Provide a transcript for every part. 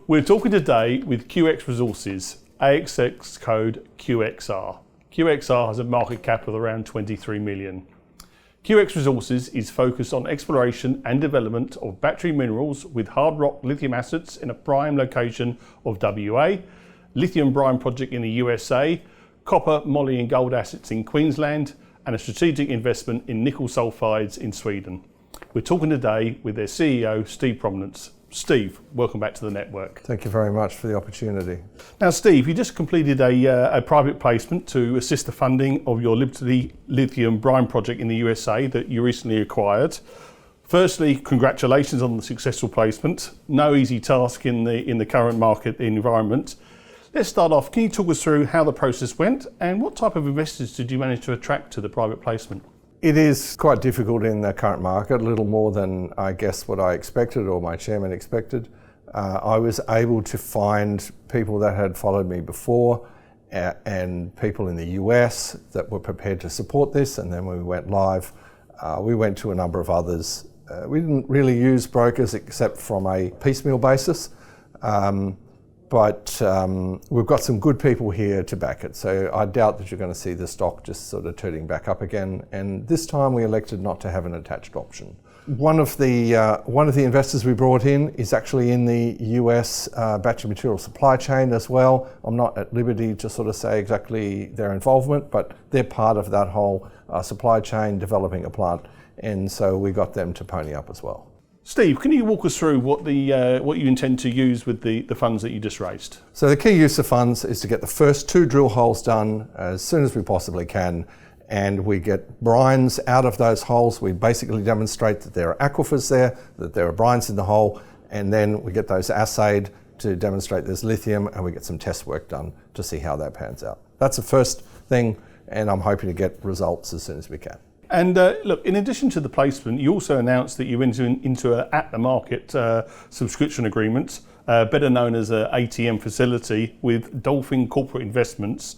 We're talking today with QX Resources, ASX code QXR. QXR has a market cap of around 23 million. QX Resources is focused on exploration and development of battery minerals with hard rock lithium assets in a prime location of WA, lithium brine project in the USA, copper, moly and gold assets in Queensland, and a strategic investment in nickel sulfides in Sweden. We're talking today with their CEO, Steve Promnitz. Steve, welcome back to the network. Thank you very much for the opportunity. Now, Steve, you just completed a private placement to assist the funding of your Liberty Lithium Brine Project in the USA that you recently acquired. Firstly, congratulations on the successful placement. No easy task in the current market environment. Let's start off. Can you talk us through how the process went and what type of investors did you manage to attract to the private placement? It is quite difficult in the current market, a little more than I guess what I expected or my chairman expected. I was able to find people that had followed me before and people in the US that were prepared to support this, and then when we went live, we went to a number of others. We didn't really use brokers except from a piecemeal basis. But we've got some good people here to back it. So I doubt that you're going to see the stock just sort of turning back up again. And this time we elected not to have an attached option. One of the investors we brought in is actually in the US battery material supply chain as well. I'm not at liberty to sort of say exactly their involvement, but they're part of that whole supply chain developing a plant. And so we got them to pony up as well. Steve, can you walk us through what you intend to use with the funds that you just raised? So the key use of funds is to get the first 2 drill holes done as soon as we possibly can, and we get brines out of those holes. We basically demonstrate that there are aquifers there, that there are brines in the hole, and then we get those assayed to demonstrate there's lithium, and we get some test work done to see how that pans out. That's the first thing, and I'm hoping to get results as soon as we can. And look, in addition to the placement, you also announced that you went into an at-the-market subscription agreement, better known as an ATM facility with Dolphin Corporate Investments.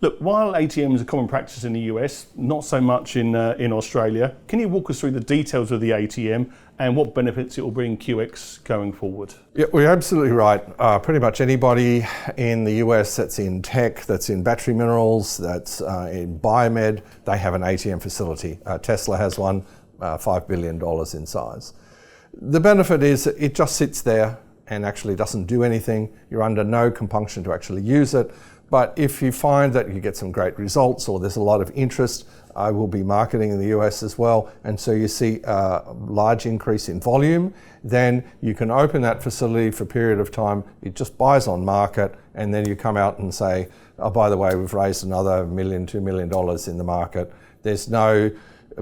Look, while ATMs are common practice in the US, not so much in Australia, can you walk us through the details of the ATM and what benefits it will bring QX going forward? Yeah, we're absolutely right. Pretty much anybody in the US that's in tech, that's in battery minerals, that's in biomed, they have an ATM facility. Tesla has one, $5 billion in size. The benefit is that it just sits there and actually doesn't do anything. You're under no compunction to actually use it. But if you find that you get some great results or there's a lot of interest, I will be marketing in the US as well, and so you see a large increase in volume, then you can open that facility for a period of time. It just buys on market, and then you come out and say, oh, by the way, we've raised another $1 million, $2 million in the market. There's no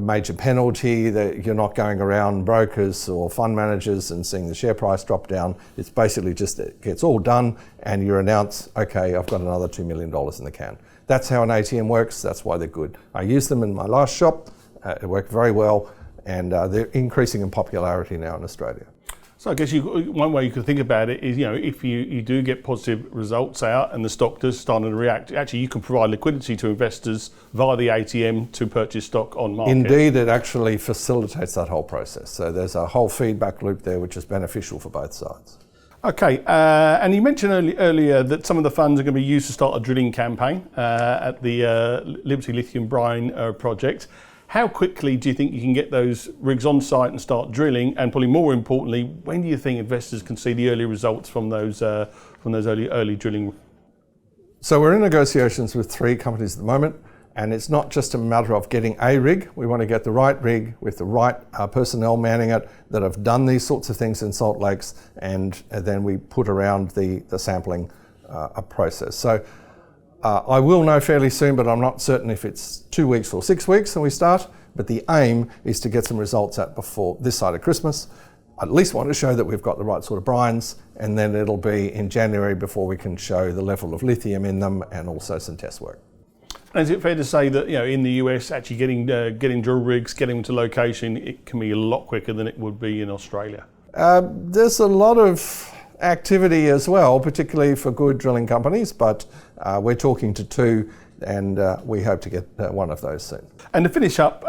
major penalty, that you're not going around brokers or fund managers and seeing the share price drop down. It's basically just, it gets all done and you announce, okay, I've got another $2 million in the can. That's how an ATM works. That's why they're good. I used them in my last shop. It worked very well, and they're increasing in popularity now in Australia. So I guess one way you could think about it is, if you do get positive results out and the stock does start to react, actually you can provide liquidity to investors via the ATM to purchase stock on market. Indeed, it actually facilitates that whole process. So there's a whole feedback loop there which is beneficial for both sides. Okay, and you mentioned earlier that some of the funds are going to be used to start a drilling campaign at the Liberty Lithium Brine Project. How quickly do you think you can get those rigs on site and start drilling? And probably more importantly, when do you think investors can see the early results from those early drilling? So we're in negotiations with 3 companies at the moment, and it's not just a matter of getting a rig. We want to get the right rig with the right personnel manning it that have done these sorts of things in Salt Lakes, and then we put around the sampling process. So I will know fairly soon, but I'm not certain if it's 2 weeks or 6 weeks and we start. But the aim is to get some results out before this side of Christmas. I at least want to show that we've got the right sort of brines, and then it'll be in January before we can show the level of lithium in them and also some test work. And is it fair to say that in the US, actually getting drill rigs, getting them to location, it can be a lot quicker than it would be in Australia? There's a lot of activity as well, particularly for good drilling companies, but we're talking to 2 Mm-hmm. and we hope to get one of those soon. And to finish up,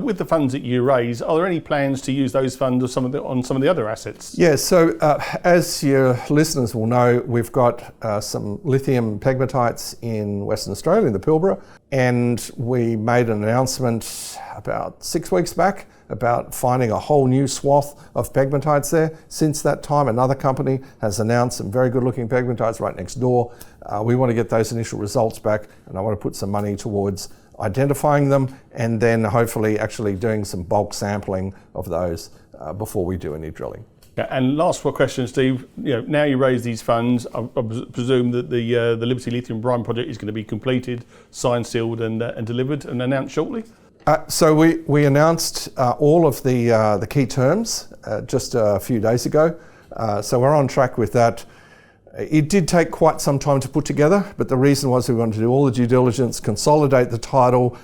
with the funds that you raise, are there any plans to use those funds on some of the other assets? Yeah, so as your listeners will know, we've got some lithium pegmatites in Western Australia, in the Pilbara, and we made an announcement about 6 weeks back about finding a whole new swath of pegmatites there. Since that time, another company has announced some very good looking pegmatites right next door. We want to get those initial results back, and I want to put some money towards identifying them and then hopefully actually doing some bulk sampling of those before we do any drilling. Yeah, and last question, Steve. Now you raise these funds, I presume that the Liberty Lithium Brine Project is going to be completed, signed, sealed, and delivered and announced shortly. So we announced all of the key terms just a few days ago. So we're on track with that. It did take quite some time to put together, but the reason was we wanted to do all the due diligence, consolidate the title,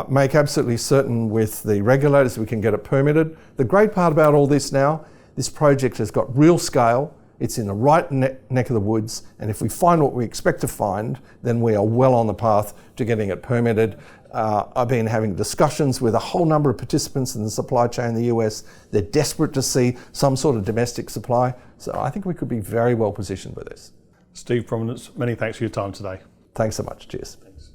make absolutely certain with the regulators we can get it permitted. The great part about all this now, this project has got real scale. It's in the right neck of the woods, and if we find what we expect to find, then we are well on the path to getting it permitted. I've been having discussions with a whole number of participants in the supply chain in the US. They're desperate to see some sort of domestic supply, so I think we could be very well positioned with this. Steve Promnitz, many thanks for your time today. Thanks so much. Cheers. Thanks.